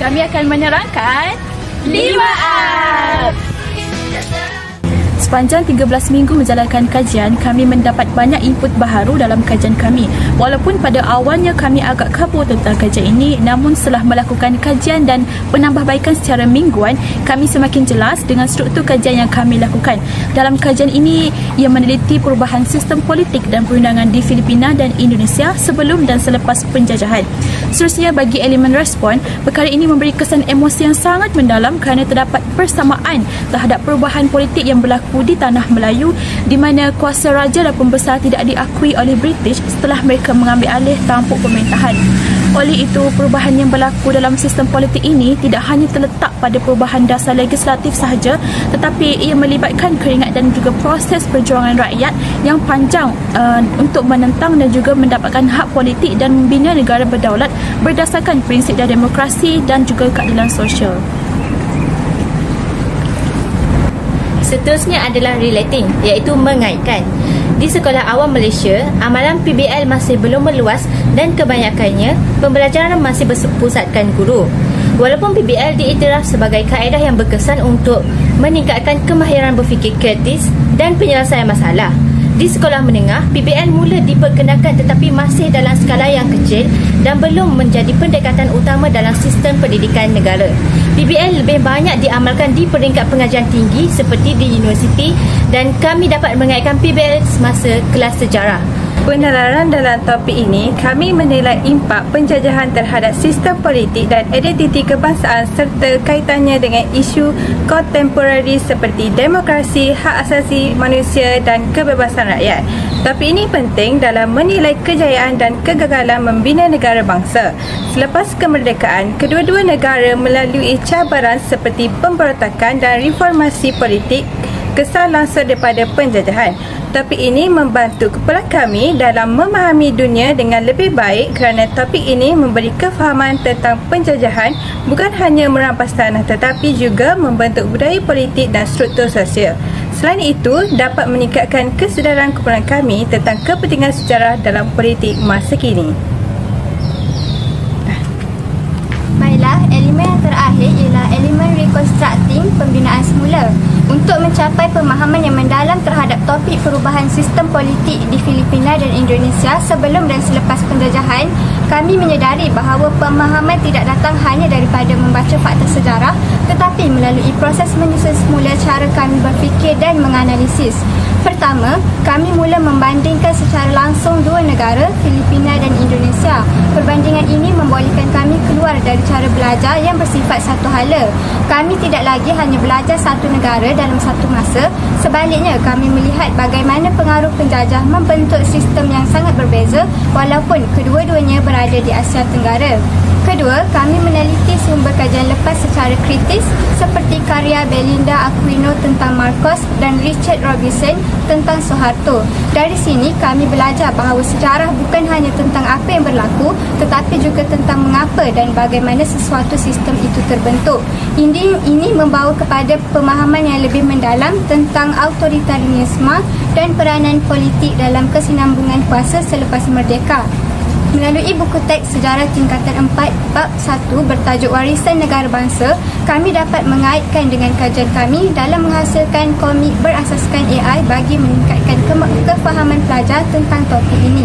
kami akan menerangkan 5R. Sepanjang 13 minggu menjalankan kajian, kami mendapat banyak input baharu dalam kajian kami. Walaupun pada awalnya kami agak kabur tentang kajian ini, namun setelah melakukan kajian dan penambahbaikan secara mingguan, kami semakin jelas dengan struktur kajian yang kami lakukan. Dalam kajian ini, ia meneliti perubahan sistem politik dan perundangan di Filipina dan Indonesia sebelum dan selepas penjajahan. Seterusnya, bagi elemen respon, perkara ini memberi kesan emosi yang sangat mendalam kerana terdapat persamaan terhadap perubahan politik yang berlaku di tanah Melayu, di mana kuasa raja dan pembesar tidak diakui oleh British setelah mereka mengambil alih tampuk pemerintahan. Oleh itu, perubahan yang berlaku dalam sistem politik ini tidak hanya terletak pada perubahan dasar legislatif sahaja, tetapi ia melibatkan keringat dan juga proses perjuangan rakyat yang panjang untuk menentang dan juga mendapatkan hak politik dan membina negara berdaulat berdasarkan prinsip dan demokrasi dan juga keadilan sosial. Seterusnya adalah relating, iaitu mengaitkan. Di sekolah awam Malaysia, amalan PBL masih belum meluas dan kebanyakannya pembelajaran masih berpusatkan guru. Walaupun PBL diiktiraf sebagai kaedah yang berkesan untuk meningkatkan kemahiran berfikir kritis dan penyelesaian masalah, di sekolah menengah, PBL mula diperkenalkan tetapi masih dalam skala yang kecil dan belum menjadi pendekatan utama dalam sistem pendidikan negara. PBL lebih banyak diamalkan di peringkat pengajian tinggi seperti di universiti, dan kami dapat mengaitkan PBL semasa kelas sejarah. Penalaran dalam topik ini, kami menilai impak penjajahan terhadap sistem politik dan identiti kebangsaan serta kaitannya dengan isu kontemporari seperti demokrasi, hak asasi manusia dan kebebasan rakyat. Topik ini penting dalam menilai kejayaan dan kegagalan membina negara bangsa. Selepas kemerdekaan, kedua-dua negara melalui cabaran seperti pemberontakan dan reformasi politik kesan langsung daripada penjajahan. Topik ini membantu kepala kami dalam memahami dunia dengan lebih baik kerana topik ini memberi kefahaman tentang penjajahan bukan hanya merampas tanah tetapi juga membentuk budaya politik dan struktur sosial. Selain itu, dapat meningkatkan kesedaran kepala kami tentang kepentingan sejarah dalam politik masa kini. Baiklah, elemen yang terakhir ialah elemen reconstructing, pembinaan semula. Untuk mencapai pemahaman yang mendalam terhadap topik perubahan sistem politik di Filipina dan Indonesia sebelum dan selepas penjajahan, kami menyedari bahawa pemahaman tidak datang hanya daripada membaca fakta sejarah, tetapi melalui proses menyusun semula cara kami berfikir dan menganalisis. Pertama, kami mula membandingkan secara langsung dua negara, Filipina dan Indonesia. Perbandingan ini membolehkan kami keluar dari cara belajar yang bersifat satu hala. Kami tidak lagi hanya belajar satu negara dalam satu masa. Sebaliknya, kami melihat bagaimana pengaruh penjajah membentuk sistem yang sangat berbeza walaupun kedua-duanya berada di Asia Tenggara. Kedua, kami meneliti sumber kajian lepas secara kritis seperti karya Belinda Aquino tentang Marcos dan Richard Robinson tentang Soeharto. Dari sini, kami belajar bahawa sejarah bukan hanya tentang apa yang berlaku tetapi juga tentang mengapa dan bagaimana sesuatu sistem itu terbentuk. Ini membawa kepada pemahaman yang lebih mendalam tentang autoritarianisme dan peranan politik dalam kesinambungan kuasa selepas merdeka. Melalui buku teks Sejarah Tingkatan 4 Bab 1 bertajuk Warisan Negara Bangsa, kami dapat mengaitkan dengan kajian kami dalam menghasilkan komik berasaskan AI bagi meningkatkan kefahaman pelajar tentang topik ini.